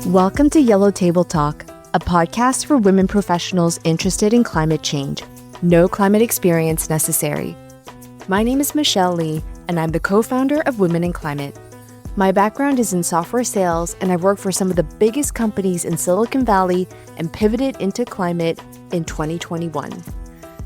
Welcome to Yellow Table Talk, a podcast for women professionals interested in climate change. No climate experience necessary. My name is Michelle Lee, and I'm the co-founder of Women in Climate. My background is in software sales, and I've worked for some of the biggest companies in Silicon Valley and pivoted into climate in 2021.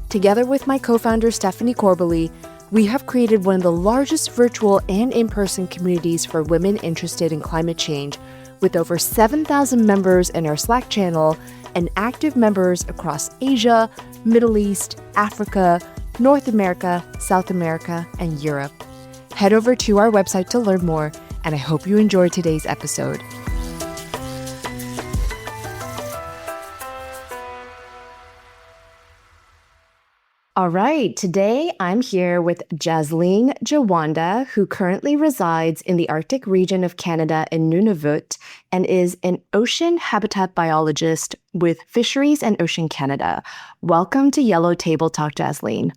Together with my co-founder Stephanie Corbally, we have created one of the largest virtual and in-person communities for women interested in climate change, with over 7,000 members in our Slack channel and active members across Asia, Middle East, Africa, North America, South America, and Europe. Head over to our website to learn more, and I hope you enjoyed today's episode. All right, today I'm here with Jasleen Jawanda, who currently resides in the Arctic region of Canada in Nunavut and is an ocean habitat biologist with Fisheries and Ocean Canada. Welcome to Yellow Table Talk, Jasleen.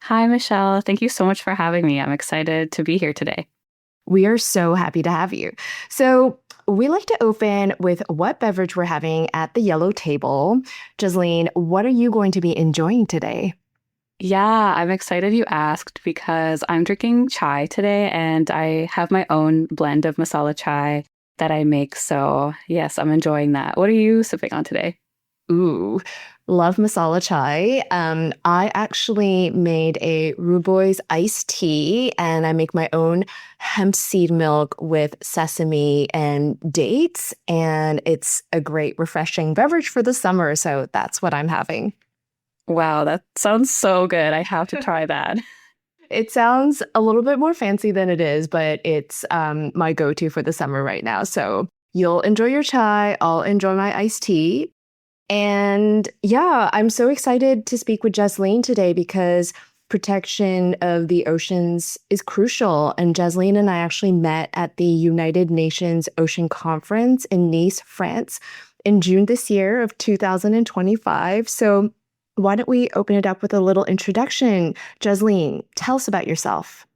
Hi, Michelle. Thank you so much for having me. I'm excited to be here today. We are so happy to have you. So we like to open with what beverage we're having at the Yellow Table. Jasleen, what are you going to be enjoying today? Yeah, I'm excited you asked because I'm drinking chai today and I have my own blend of masala chai that I make. So yes, I'm enjoying that. What are you sipping on today? Ooh, love masala chai. I actually made a Ruboy's iced tea and I make my own hemp seed milk with sesame and dates. And it's a great refreshing beverage for the summer. So that's what I'm having. Wow, that sounds so good. I have to try that. It sounds a little bit more fancy than it is, but it's my go-to for the summer right now. So you'll enjoy your chai. I'll enjoy my iced tea. And yeah, I'm so excited to speak with Jasleen today because protection of the oceans is crucial. And Jasleen and I actually met at the United Nations Ocean Conference in Nice, France in June this year of 2025. So why don't we open it up with a little introduction? Jasleen, tell us about yourself.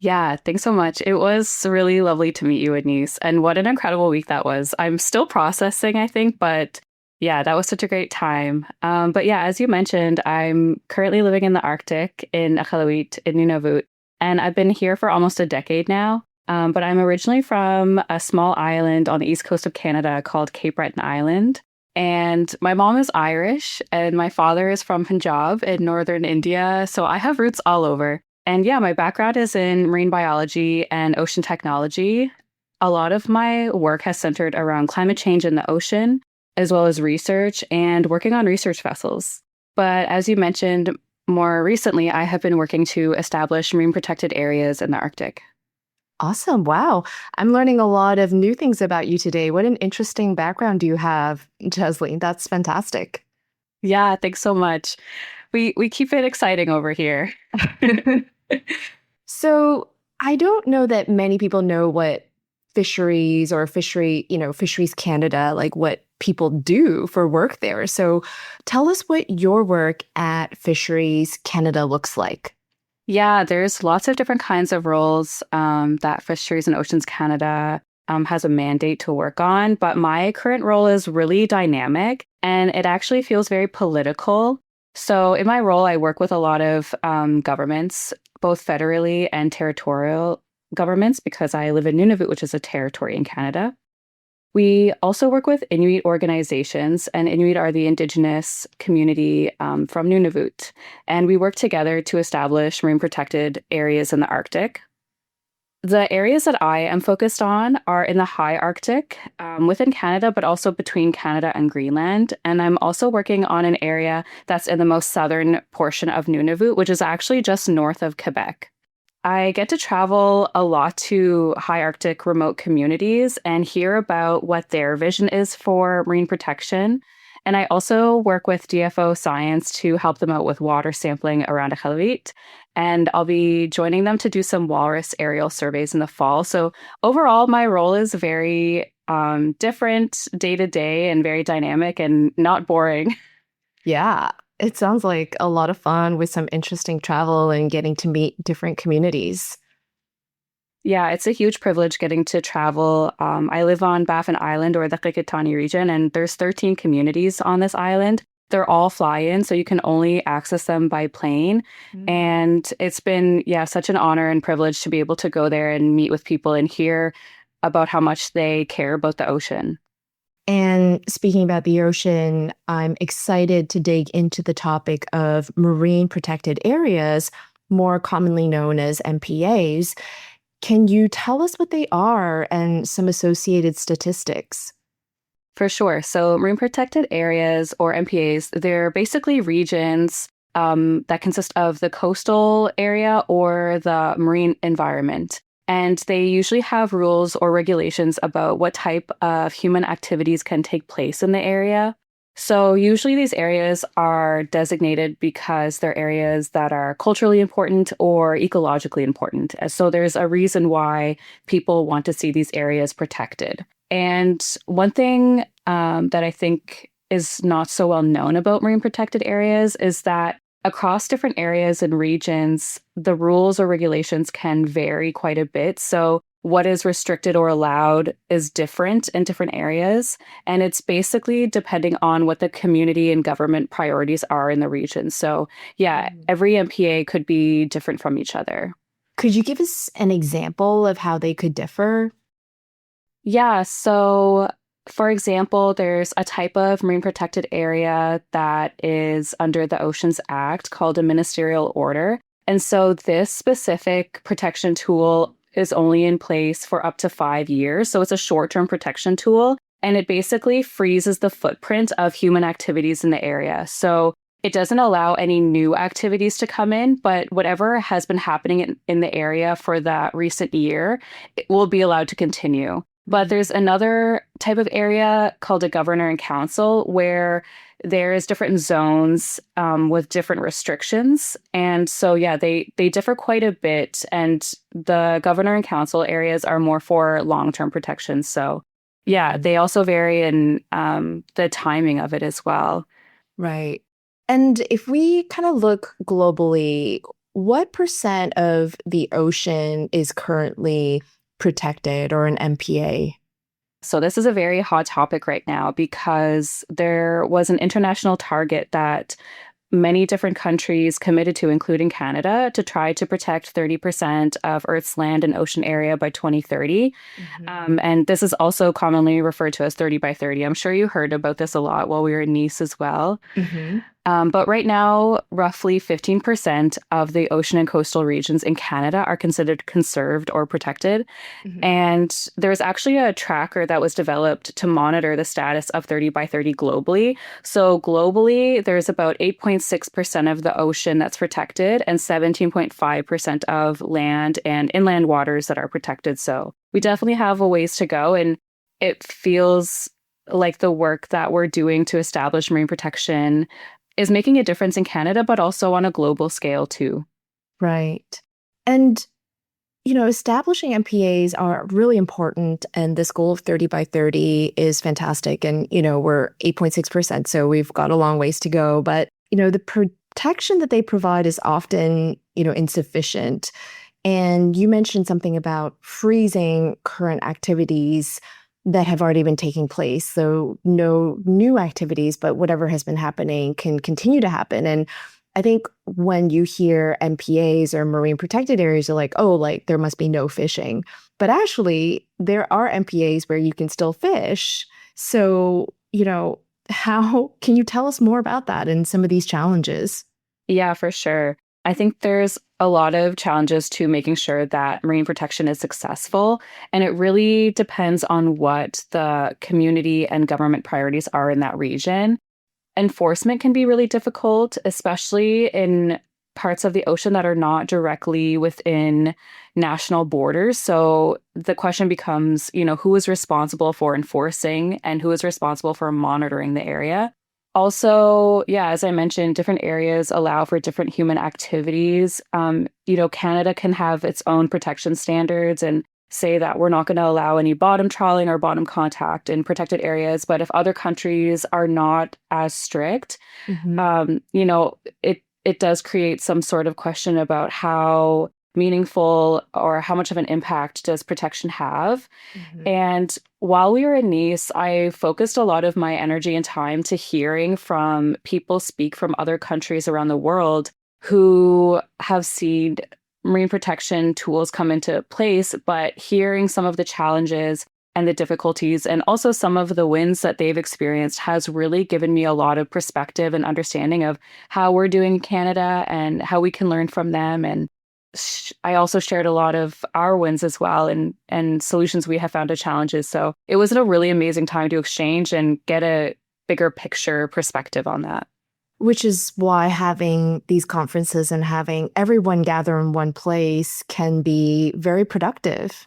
Yeah, thanks so much. It was really lovely to meet you at Nice. And what an incredible week that was. I'm still processing, I think, but yeah, that was such a great time. But yeah, as you mentioned, I'm currently living in the Arctic in Iqaluit in Nunavut. And I've been here for almost a decade now. But I'm originally from a small island on the east coast of Canada called Cape Breton Island. And my mom is Irish and my father is from Punjab in northern India. So I have roots all over. And yeah, my background is in marine biology and ocean technology. A lot of my work has centered around climate change in the ocean, as well as research and working on research vessels. But as you mentioned, more recently, I have been working to establish marine protected areas in the Arctic. Awesome. Wow. I'm learning a lot of new things about you today. What an interesting background do you have, Jasleen? That's fantastic. Yeah, thanks so much. We keep it exciting over here. So I don't know that many people know what fisheries or Fisheries Canada, like what people do for work there. So tell us what your work at Fisheries Canada looks like. Yeah, there's lots of different kinds of roles that Fisheries and Oceans Canada has a mandate to work on. But my current role is really dynamic and it actually feels very political. So in my role, I work with a lot of governments, both federally and territorial governments, because I live in Nunavut, which is a territory in Canada. We also work with Inuit organizations, and Inuit are the Indigenous community from Nunavut. And we work together to establish marine protected areas in the Arctic. The areas that I am focused on are in the high Arctic within Canada, but also between Canada and Greenland. And I'm also working on an area that's in the most southern portion of Nunavut, which is actually just north of Quebec. I get to travel a lot to high Arctic remote communities and hear about what their vision is for marine protection. And I also work with DFO Science to help them out with water sampling around Iqaluit. And I'll be joining them to do some walrus aerial surveys in the fall. So overall, my role is very different day to day and very dynamic and not boring. Yeah, it sounds like a lot of fun with some interesting travel and getting to meet different communities. Yeah, it's a huge privilege getting to travel. I live on Baffin Island or the Qikiqtani region, and there's 13 communities on this island. They're all fly-in, so you can only access them by plane. And it's been, yeah, such an honor and privilege to be able to go there and meet with people and hear about how much they care about the ocean. And speaking about the ocean, I'm excited to dig into the topic of marine protected areas, more commonly known as MPAs. Can you tell us what they are and some associated statistics? For sure. So, marine protected areas or MPAs, they're basically regions that consist of the coastal area or the marine environment. And they usually have rules or regulations about what type of human activities can take place in the area. So, usually these areas are designated because they're areas that are culturally important or ecologically important. So, there's a reason why people want to see these areas protected. And one thing that I think is not so well known about marine protected areas is that across different areas and regions, the rules or regulations can vary quite a bit. So, what is restricted or allowed is different in different areas. And it's basically depending on what the community and government priorities are in the region. So, yeah, every MPA could be different from each other. Could you give us an example of how they could differ? Yeah, so for example, there's a type of marine protected area that is under the Oceans Act called a ministerial order. And so this specific protection tool is only in place for up to 5 years. So it's a short-term protection tool, and it basically freezes the footprint of human activities in the area. So it doesn't allow any new activities to come in, but whatever has been happening in the area for that recent year, it will be allowed to continue. But there's another type of area called a governor and council where there's different zones with different restrictions. And so, yeah, they differ quite a bit. And the governor and council areas are more for long-term protection. So, yeah, they also vary in the timing of it as well. Right. And if we kind of look globally, what percent of the ocean is currently protected or an MPA? So this is a very hot topic right now because there was an international target that many different countries committed to, including Canada, to try to protect 30% of Earth's land and ocean area by 2030. And this is also commonly referred to as 30 by 30. I'm sure you heard about this a lot while we were in Nice as well. But right now, roughly 15% of the ocean and coastal regions in Canada are considered conserved or protected. And there's actually a tracker that was developed to monitor the status of 30 by 30 globally. So globally, there's about 8.6% of the ocean that's protected and 17.5% of land and inland waters that are protected. So we definitely have a ways to go. And it feels like the work that we're doing to establish marine protection is making a difference in Canada, but also on a global scale too. Right. And, establishing MPAs are really important. And this goal of 30 by 30 is fantastic. And, we're 8.6%, so we've got a long ways to go. But, the protection that they provide is often, insufficient. And you mentioned something about freezing current activities that have already been taking place. So no new activities, but whatever has been happening can continue to happen. And I think when you hear MPAs or marine protected areas, you're like, oh, like there must be no fishing. But actually, there are MPAs where you can still fish. So, how can you tell us more about that and some of these challenges? Yeah, for sure. I think there's a lot of challenges to making sure that marine protection is successful. And it really depends on what the community and government priorities are in that region. Enforcement can be really difficult, especially in parts of the ocean that are not directly within national borders. So the question becomes, who is responsible for enforcing and who is responsible for monitoring the area? Also, yeah, as I mentioned, different areas allow for different human activities. Canada can have its own protection standards and say that we're not going to allow any bottom trawling or bottom contact in protected areas. But if other countries are not as strict, it does create some sort of question about how meaningful or how much of an impact does protection have? Mhm. And while we were in Nice, I focused a lot of my energy and time to hearing from people speak from other countries around the world who have seen marine protection tools come into place, but hearing some of the challenges and the difficulties and also some of the wins that they've experienced has really given me a lot of perspective and understanding of how we're doing in Canada and how we can learn from them. And I also shared a lot of our wins as well and solutions we have found to challenges. So it was a really amazing time to exchange and get a bigger picture perspective on that. Which is why having these conferences and having everyone gather in one place can be very productive.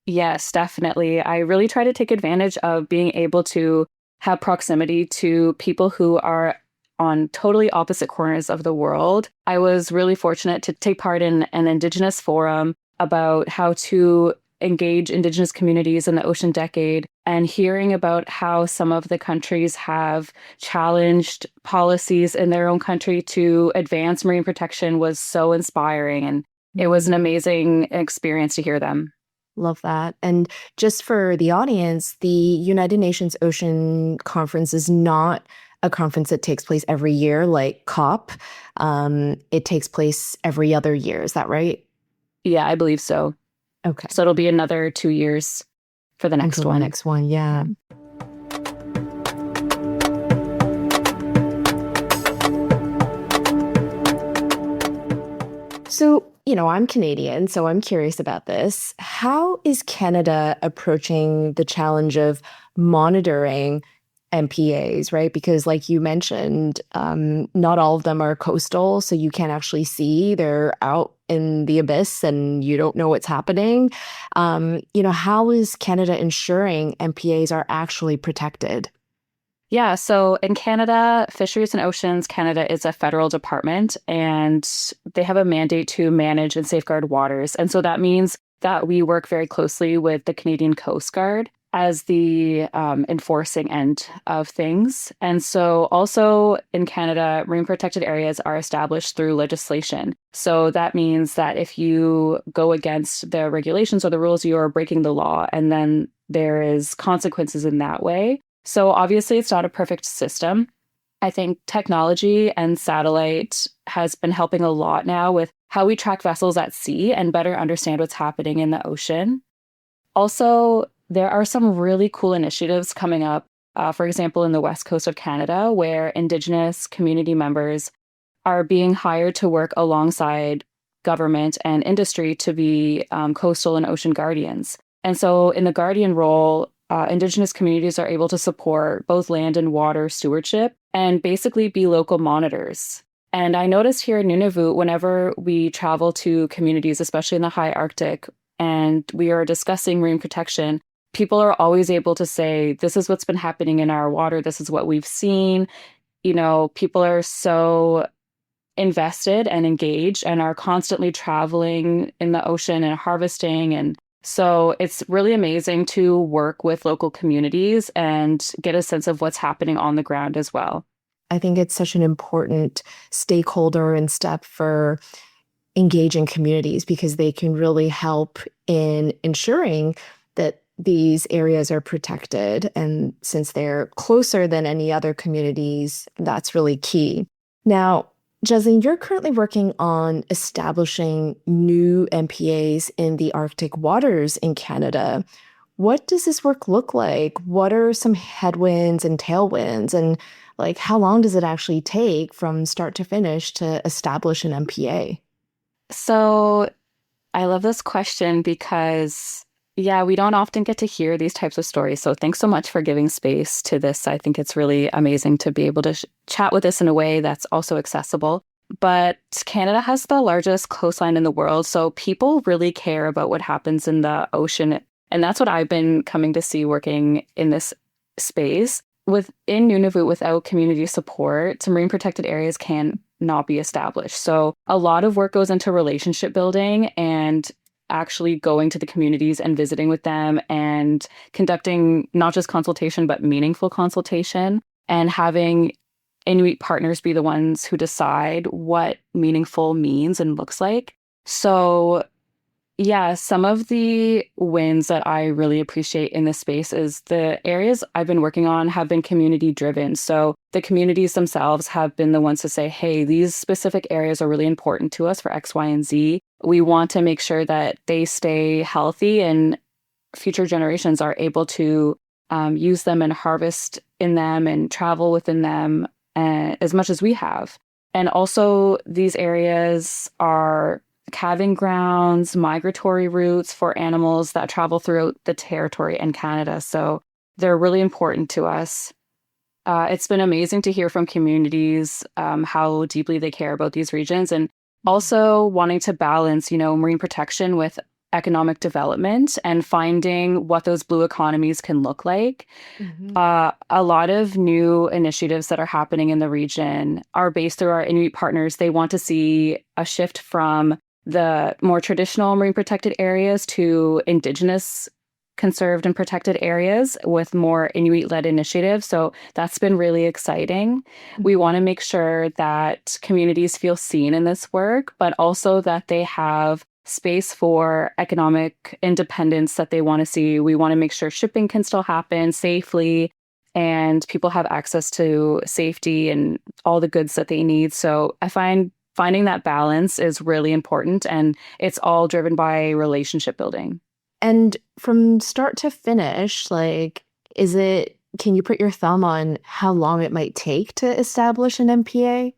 Yes, definitely. I really try to take advantage of being able to have proximity to people who are on totally opposite corners of the world. I was really fortunate to take part in an Indigenous forum about how to engage Indigenous communities in the ocean decade and hearing about how some of the countries have challenged policies in their own country to advance marine protection was so inspiring. And it was an amazing experience to hear them. Love that. And just for the audience, the United Nations Ocean Conference is not a conference that takes place every year like COP. It takes place every other year. Is that right? Yeah, I believe so. Okay. So it'll be another 2 years for the next Until one. the next one, yeah. So, I'm Canadian, so I'm curious about this. How is Canada approaching the challenge of monitoring MPAs, right? Because, like you mentioned, not all of them are coastal, so you can't actually see. They're out in the abyss and you don't know what's happening. How is Canada ensuring MPAs are actually protected? Yeah, so in Canada, Fisheries and Oceans Canada is a federal department and they have a mandate to manage and safeguard waters. And so that means that we work very closely with the Canadian Coast Guard as the enforcing end of things. And so also in Canada, marine protected areas are established through legislation. So that means that if you go against the regulations or the rules, you are breaking the law, and then there is consequences in that way. So obviously it's not a perfect system. I think technology and satellite has been helping a lot now with how we track vessels at sea and better understand what's happening in the ocean. Also, there are some really cool initiatives coming up, for example, in the west coast of Canada, where Indigenous community members are being hired to work alongside government and industry to be coastal and ocean guardians. And so in the guardian role, Indigenous communities are able to support both land and water stewardship and basically be local monitors. And I noticed here in Nunavut, whenever we travel to communities, especially in the high Arctic, and we are discussing marine protection, people are always able to say, this is what's been happening in our water. This is what we've seen. People are so invested and engaged and are constantly traveling in the ocean and harvesting. And so it's really amazing to work with local communities and get a sense of what's happening on the ground as well. I think it's such an important stakeholder and step for engaging communities because they can really help in ensuring that these areas are protected. And since they're closer than any other communities, that's really key. Now, Jasleen, you're currently working on establishing new MPAs in the Arctic waters in Canada. What does this work look like? What are some headwinds and tailwinds? And how long does it actually take from start to finish to establish an MPA? So I love this question because, yeah, we don't often get to hear these types of stories. So thanks so much for giving space to this. I think it's really amazing to be able to chat with this in a way that's also accessible. But Canada has the largest coastline in the world. So people really care about what happens in the ocean. And that's what I've been coming to see working in this space. Within Nunavut, without community support, some marine protected areas can not be established. So a lot of work goes into relationship building and actually going to the communities and visiting with them and conducting not just consultation, but meaningful consultation and having Inuit partners be the ones who decide what meaningful means and looks like. So yeah, some of the wins that I really appreciate in this space is the areas I've been working on have been community driven. So the communities themselves have been the ones to say, hey, these specific areas are really important to us for X, Y, and Z. We want to make sure that they stay healthy and future generations are able to use them and harvest in them and travel within them as much as we have. And also, these areas are calving grounds, migratory routes for animals that travel throughout the territory and Canada. So they're really important to us. It's been amazing to hear from communities how deeply they care about these regions and also wanting to balance, marine protection with economic development and finding what those blue economies can look like. Mhm. A lot of new initiatives that are happening in the region are based through our Inuit partners. They want to see a shift from the more traditional marine protected areas to Indigenous conserved and protected areas with more Inuit-led initiatives. So that's been really exciting. We want to make sure that communities feel seen in this work, but also that they have space for economic independence that they want to see. We want to make sure shipping can still happen safely and people have access to safety and all the goods that they need. So I find finding that balance is really important and it's all driven by relationship building. And from start to finish, like, can you put your thumb on how long it might take to establish an MPA?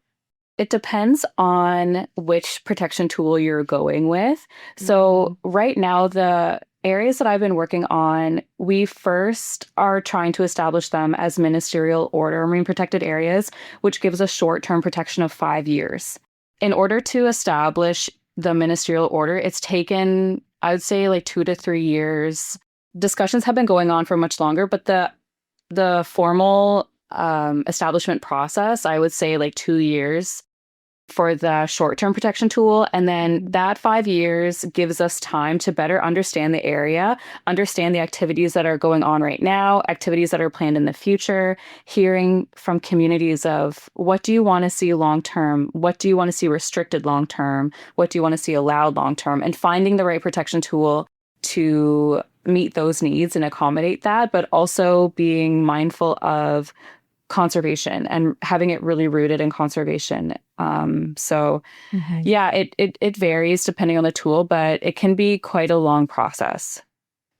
It depends on which protection tool you're going with. So right now, the areas that I've been working on, we first are trying to establish them as ministerial order marine protected areas, which gives us short-term protection of 5 years. In order to establish the ministerial order, it's taken, I would say, like 2 to 3 years. Discussions have been going on for much longer, but the formal establishment process, I would say like 2 years for the short-term protection tool. And then that 5 years gives us time to better understand the area, understand the activities that are going on right now, activities that are planned in the future, hearing from communities of what do you want to see long-term? What do you want to see restricted long-term? What do you want to see allowed long-term? And finding the right protection tool to meet those needs and accommodate that, but also being mindful of conservation and having it really rooted in conservation. So Mhm. yeah, it varies depending on the tool, but it can be quite a long process.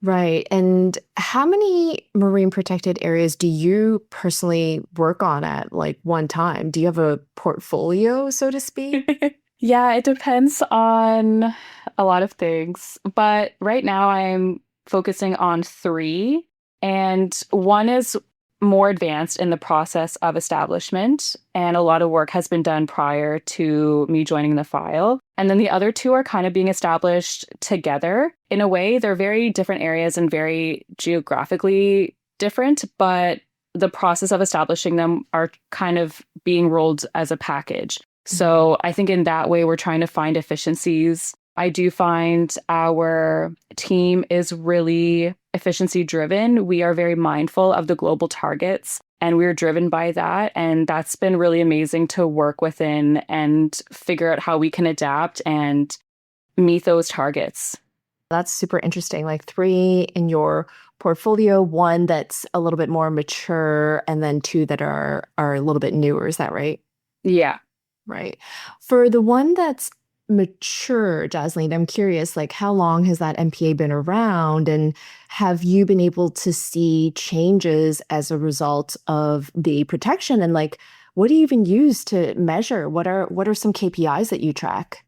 Right. And how many marine protected areas do you personally work on at like one time? Do you have a portfolio, so to speak? Yeah, it depends on a lot of things, but right now I'm focusing on three, and one is more advanced in the process of establishment, and a lot of work has been done prior to me joining the file. And then the other two are kind of being established together. In a way, they're very different areas and very geographically different, but the process of establishing them are kind of being rolled as a package. So I think in that way, we're trying to find efficiencies. I do find our team is really efficiency driven. We are very mindful of the global targets and we're driven by that. And that's been really amazing to work within and figure out how we can adapt and meet those targets. That's super interesting. Like three in your portfolio, one that's a little bit more mature, and then two that are a little bit newer. Is that right? Yeah. Right. For the one that's mature, Jasleen, I'm curious, like how long has that MPA been around, and have you been able to see changes as a result of the protection? And like, what do you even use to measure? What are some KPIs that you track?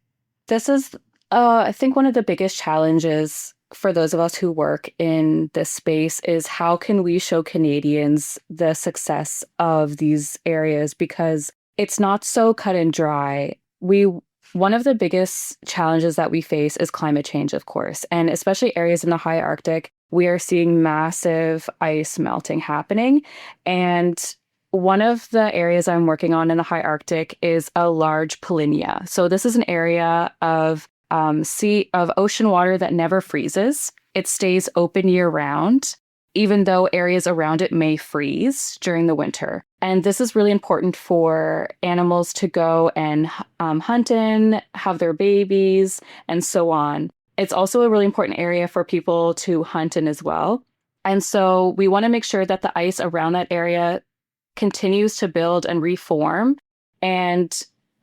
This is, I think, one of the biggest challenges for those of us who work in this space is how can we show Canadians the success of these areas because it's not so cut and dry. One of the biggest challenges that we face is climate change, of course, and especially areas in the high Arctic, we are seeing massive ice melting happening. And one of the areas I'm working on in the high Arctic is a large polynya. So this is an area of ocean water that never freezes. It stays open year round, even though areas around it may freeze during the winter. And this is really important for animals to go and hunt in, have their babies, and so on. It's also a really important area for people to hunt in as well. And so we want to make sure that the ice around that area continues to build and reform. And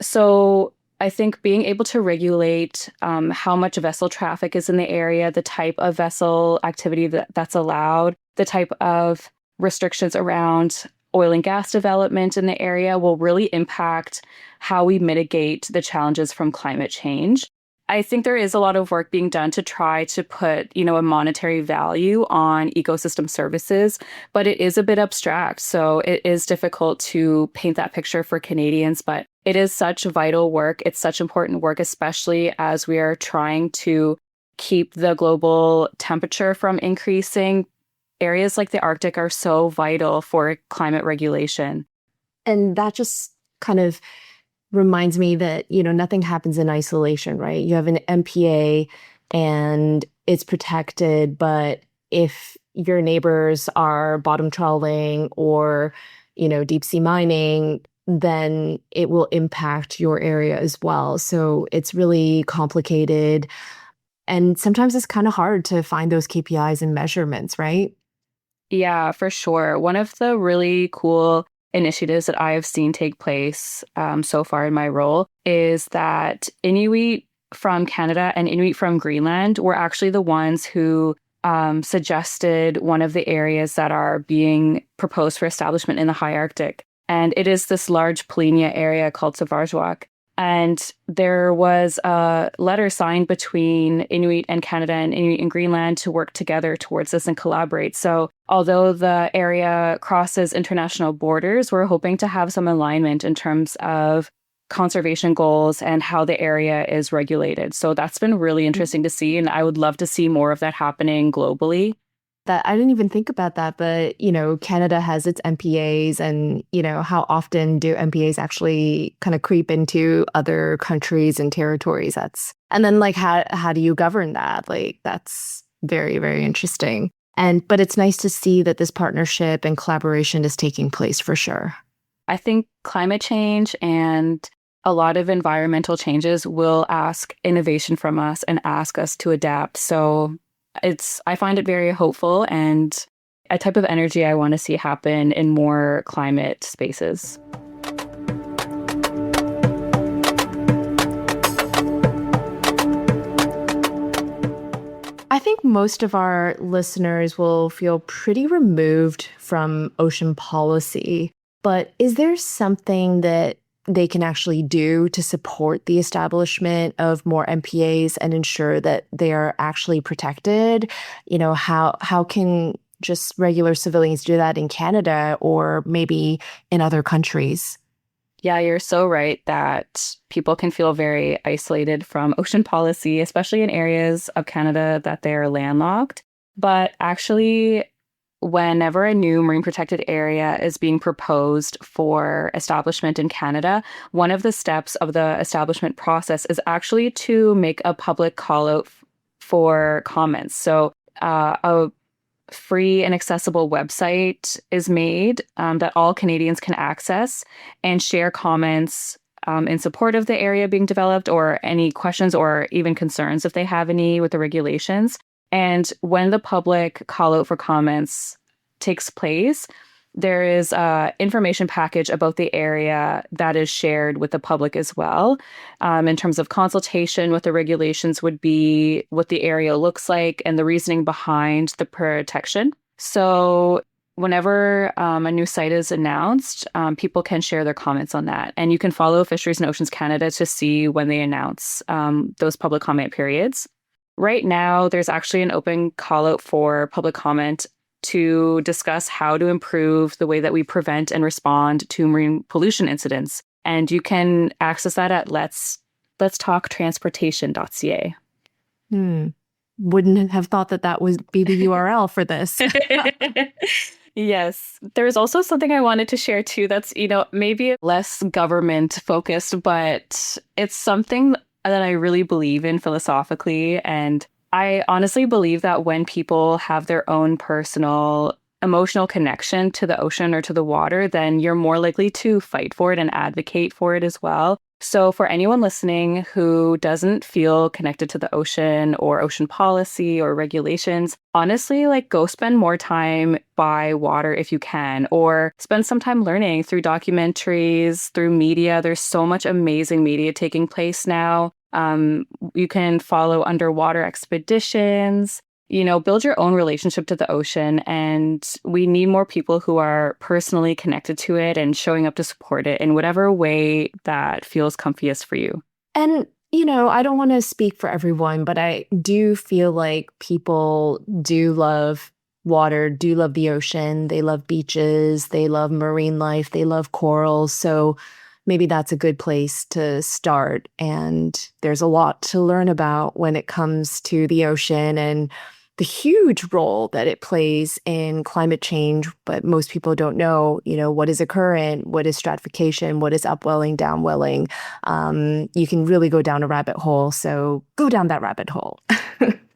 so I think being able to regulate how much vessel traffic is in the area, the type of vessel activity that's allowed, the type of restrictions around oil and gas development in the area will really impact how we mitigate the challenges from climate change. I think there is a lot of work being done to try to put, a monetary value on ecosystem services, but it is a bit abstract. So it is difficult to paint that picture for Canadians, but it is such vital work. It's such important work, especially as we are trying to keep the global temperature from increasing. Areas like the Arctic are so vital for climate regulation. And that just kind of reminds me that, nothing happens in isolation, right? You have an MPA and it's protected, but if your neighbors are bottom trawling or, deep sea mining, then it will impact your area as well. So it's really complicated. And sometimes it's kind of hard to find those KPIs and measurements, right? Yeah, for sure. One of the really cool initiatives that I have seen take place so far in my role is that Inuit from Canada and Inuit from Greenland were actually the ones who suggested one of the areas that are being proposed for establishment in the high Arctic. And it is this large Polynya area called Savarjwak. And there was a letter signed between Inuit and Canada and Inuit and Greenland to work together towards this and collaborate. So although the area crosses international borders, we're hoping to have some alignment in terms of conservation goals and how the area is regulated. So that's been really interesting to see. And I would love to see more of that happening globally. That I didn't even think about that, but Canada has its MPAs, and how often do MPAs actually kind of creep into other countries and territories? And then like how do you govern that? Like that's very, very interesting. But it's nice to see that this partnership and collaboration is taking place for sure. I think climate change and a lot of environmental changes will ask innovation from us and ask us to adapt. So I find it very hopeful and a type of energy I want to see happen in more climate spaces. I think most of our listeners will feel pretty removed from ocean policy, but is there something that they can actually do to support the establishment of more MPAs and ensure that they are actually protected? How can just regular civilians do that in Canada or maybe in other countries? Yeah, you're so right that people can feel very isolated from ocean policy, especially in areas of Canada that they're landlocked. But actually, whenever a new marine protected area is being proposed for establishment in Canada, one of the steps of the establishment process is actually to make a public call out for comments. So a free and accessible website is made that all Canadians can access and share comments in support of the area being developed or any questions or even concerns if they have any with the regulations. And when the public call out for comments takes place, there is an information package about the area that is shared with the public as well. In terms of consultation, what the regulations would be, what the area looks like, and the reasoning behind the protection. So whenever a new site is announced, people can share their comments on that. And you can follow Fisheries and Oceans Canada to see when they announce those public comment periods. Right now, there's actually an open call out for public comment to discuss how to improve the way that we prevent and respond to marine pollution incidents. And you can access that at letstalktransportation.ca. Wouldn't have thought that would be the URL for this. Yes. There's also something I wanted to share too that's, maybe less government focused, but it's something that I really believe in philosophically. And I honestly believe that when people have their own personal emotional connection to the ocean or to the water, then you're more likely to fight for it and advocate for it as well. So for anyone listening who doesn't feel connected to the ocean or ocean policy or regulations, honestly, like go spend more time by water if you can, or spend some time learning through documentaries, through media. There's so much amazing media taking place now. You can follow underwater expeditions, build your own relationship to the ocean. And we need more people who are personally connected to it and showing up to support it in whatever way that feels comfiest for you. And, I don't want to speak for everyone, but I do feel like people do love water, do love the ocean. They love beaches, they love marine life, they love corals. So maybe that's a good place to start. And there's a lot to learn about when it comes to the ocean and the huge role that it plays in climate change. But most people don't know, what is a current, what is stratification, what is upwelling, downwelling. You can really go down a rabbit hole. So go down that rabbit hole.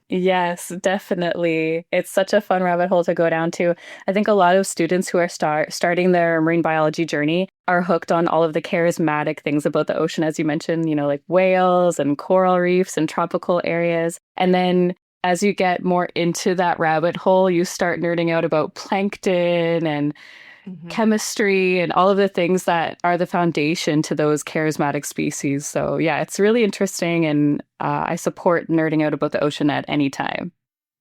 Yes, definitely. It's such a fun rabbit hole to go down to. I think a lot of students who are starting their marine biology journey are hooked on all of the charismatic things about the ocean, as you mentioned, like whales and coral reefs and tropical areas. And then as you get more into that rabbit hole, you start nerding out about plankton and chemistry and all of the things that are the foundation to those charismatic species. So yeah, it's really interesting, and I support nerding out about the ocean at any time.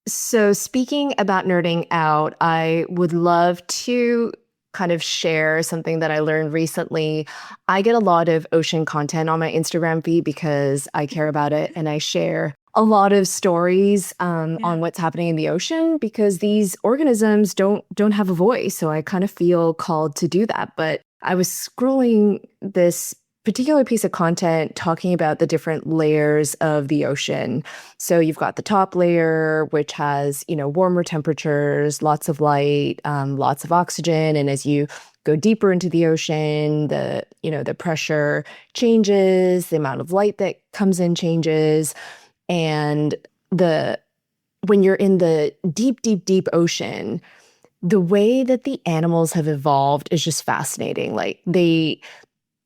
So speaking about nerding out, I would love to kind of share something that I learned recently. I get a lot of ocean content on my Instagram feed because I care about it, and I share a lot of stories on what's happening in the ocean because these organisms don't have a voice. So I kind of feel called to do that. But I was scrolling this particular piece of content talking about the different layers of the ocean. So you've got the top layer, which has, warmer temperatures, lots of light, lots of oxygen. And as you go deeper into the ocean, the pressure changes, the amount of light that comes in changes. And when you're in the deep, deep, deep ocean, the way that the animals have evolved is just fascinating. Like they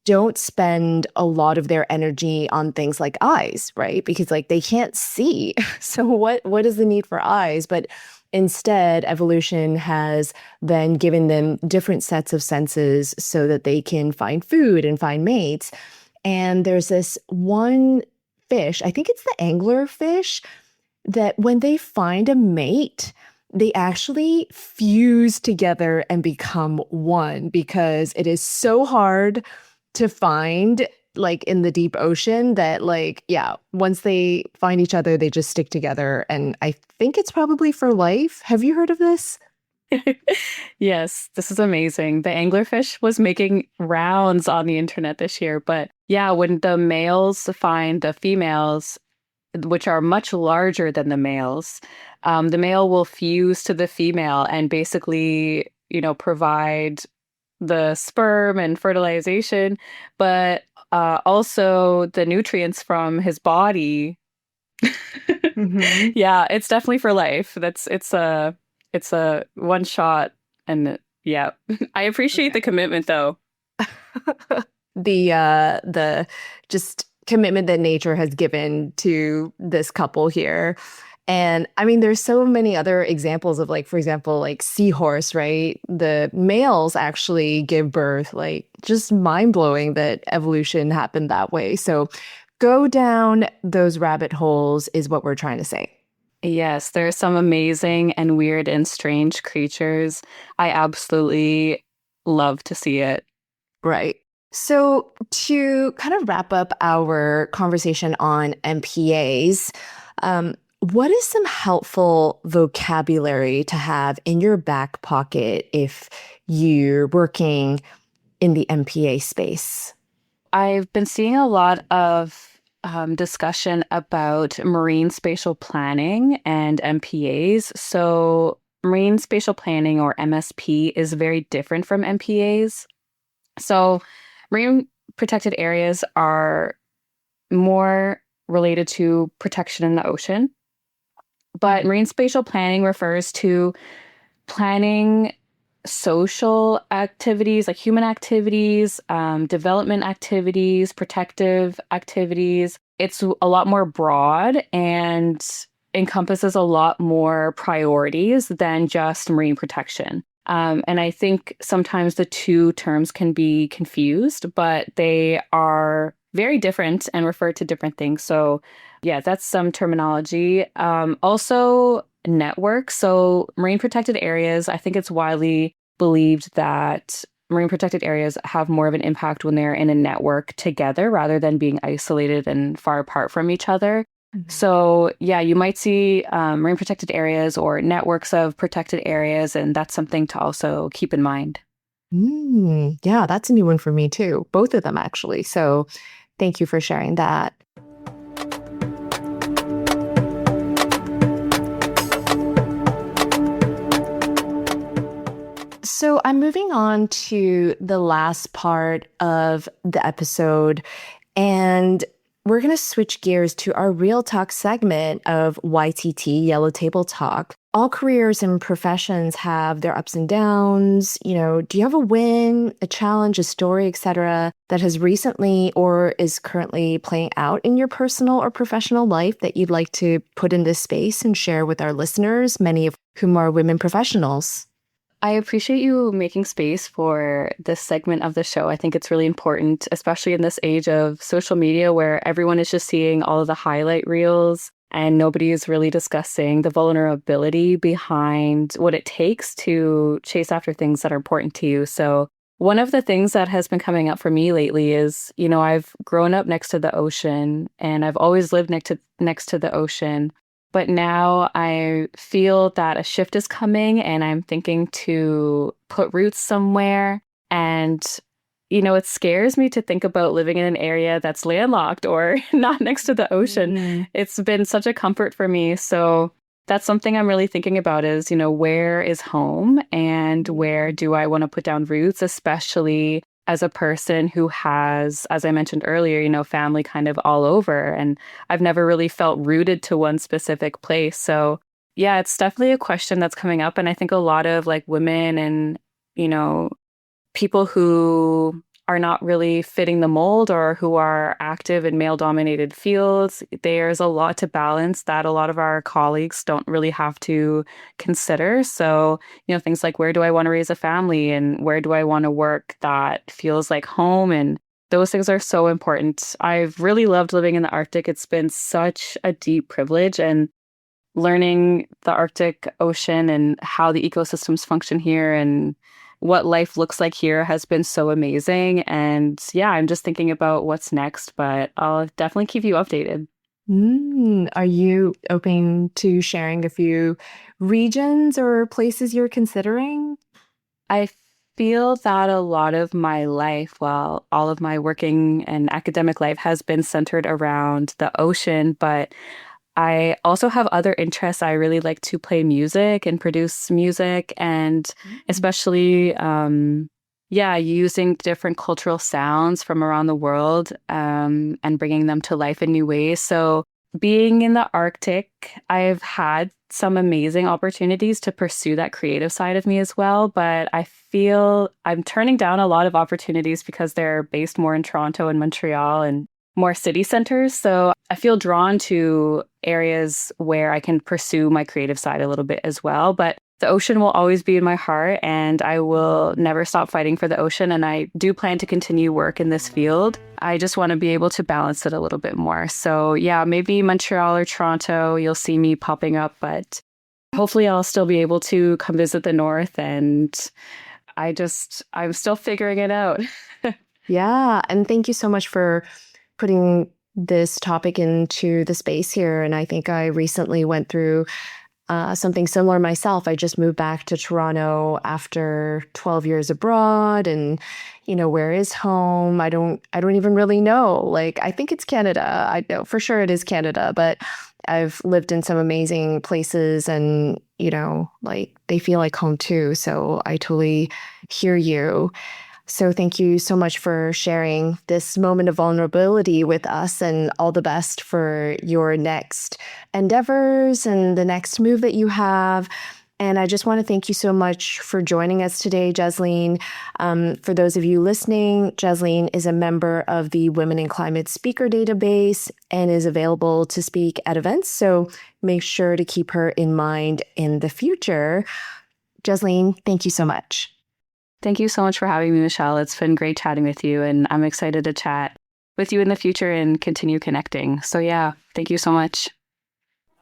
don't spend a lot of their energy on things like eyes, right? Because like they can't see. So what is the need for eyes? But instead, evolution has then given them different sets of senses so that they can find food and find mates. And there's this one fish, I think it's the anglerfish, that when they find a mate, they actually fuse together and become one because it is so hard to find like in the deep ocean that once they find each other, they just stick together. And I think it's probably for life. Have you heard of this? Yes, this is amazing. The anglerfish was making rounds on the internet this year. But yeah, when the males find the females, which are much larger than the male will fuse to the female and basically, provide the sperm and fertilization, but also the nutrients from his body. Mm-hmm. Yeah, it's definitely for life. It's a one shot, and yeah, I appreciate the commitment though. The just commitment that nature has given to this couple here. And I mean, there's so many other examples of for example, seahorse, right? The males actually give birth, just mind blowing that evolution happened that way. So go down those rabbit holes is what we're trying to say. Yes, there are some amazing and weird and strange creatures. I absolutely love to see it. Right. So to kind of wrap up our conversation on MPAs, what is some helpful vocabulary to have in your back pocket if you're working in the MPA space? I've been seeing a lot of discussion about marine spatial planning and MPAs. So, marine spatial planning, or MSP, is very different from MPAs. So, marine protected areas are more related to protection in the ocean, but marine spatial planning refers to planning social activities, like human activities, development activities, protective activities. It's a lot more broad and encompasses a lot more priorities than just marine protection. And I think sometimes the two terms can be confused, but they are very different and refer to different things. So, yeah, that's some terminology. Also, networks. So, marine protected areas, I think it's widely believed that marine protected areas have more of an impact when they're in a network together rather than being isolated and far apart from each other. So, yeah, you might see marine protected areas or networks of protected areas, and that's something to also keep in mind. Yeah, that's a new one for me too. Both of them, actually. So thank you for sharing that. So I'm moving on to the last part of the episode, and we're going to switch gears to our Real Talk segment of YTT, Yellow Table Talk. All careers and professions have their ups and downs. Do you have a win, a challenge, a story, etc., that has recently or is currently playing out in your personal or professional life that you'd like to put in this space and share with our listeners, many of whom are women professionals? I appreciate you making space for this segment of the show. I think it's really important, especially in this age of social media where everyone is just seeing all of the highlight reels and nobody is really discussing the vulnerability behind what it takes to chase after things that are important to you. So, one of the things that has been coming up for me lately is, I've grown up next to the ocean and I've always lived next to the ocean. But now I feel that a shift is coming and I'm thinking to put roots somewhere. And, it scares me to think about living in an area that's landlocked or not next to the ocean. It's been such a comfort for me. So that's something I'm really thinking about is, where is home and where do I want to put down roots, especially as a person who has, as I mentioned earlier, family kind of all over. And I've never really felt rooted to one specific place. So yeah, it's definitely a question that's coming up. And I think a lot of like women and, you know, people who are not really fitting the mold or who are active in male dominated fields, there's a lot to balance that a lot of our colleagues don't really have to consider. So, things like where do I want to raise a family and where do I want to work that feels like home? And those things are so important. I've really loved living in the Arctic. It's been such a deep privilege and learning the Arctic Ocean and how the ecosystems function here and what life looks like here has been so amazing. And yeah, I'm just thinking about what's next, but I'll definitely keep you updated. Are you open to sharing a few regions or places you're considering? I feel that a lot of my life, well, all of my working and academic life has been centered around the ocean, but I also have other interests. I really like to play music and produce music, and especially, yeah, using different cultural sounds from around the world and bringing them to life in new ways. So, being in the Arctic, I've had some amazing opportunities to pursue that creative side of me as well. But I feel I'm turning down a lot of opportunities because they're based more in Toronto and Montreal and more city centers. So I feel drawn to areas where I can pursue my creative side a little bit as well. But the ocean will always be in my heart and I will never stop fighting for the ocean. And I do plan to continue work in this field. I just want to be able to balance it a little bit more. So yeah, maybe Montreal or Toronto, you'll see me popping up, but hopefully I'll still be able to come visit the North. And I'm still figuring it out. Yeah. And thank you so much for putting this topic into the space here. And I think I recently went through something similar myself. I just moved back to Toronto after 12 years abroad, and where is home? I don't even really know. Like, I think it's Canada. I know for sure it is Canada, but I've lived in some amazing places, and like they feel like home too. So I totally hear you. So thank you so much for sharing this moment of vulnerability with us, and all the best for your next endeavors and the next move that you have. And I just want to thank you so much for joining us today, Jasleen. For those of you listening, Jasleen is a member of the Women in Climate Speaker Database and is available to speak at events. So make sure to keep her in mind in the future. Jasleen, thank you so much. Thank you so much for having me, Michelle. It's been great chatting with you, and I'm excited to chat with you in the future and continue connecting. So yeah, thank you so much.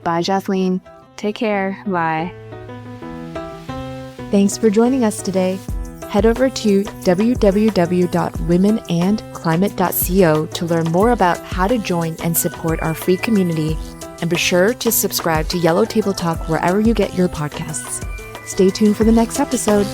Bye, Jasleen. Take care. Bye. Thanks for joining us today. Head over to www.womenandclimate.co to learn more about how to join and support our free community. And be sure to subscribe to Yellow Table Talk wherever you get your podcasts. Stay tuned for the next episode.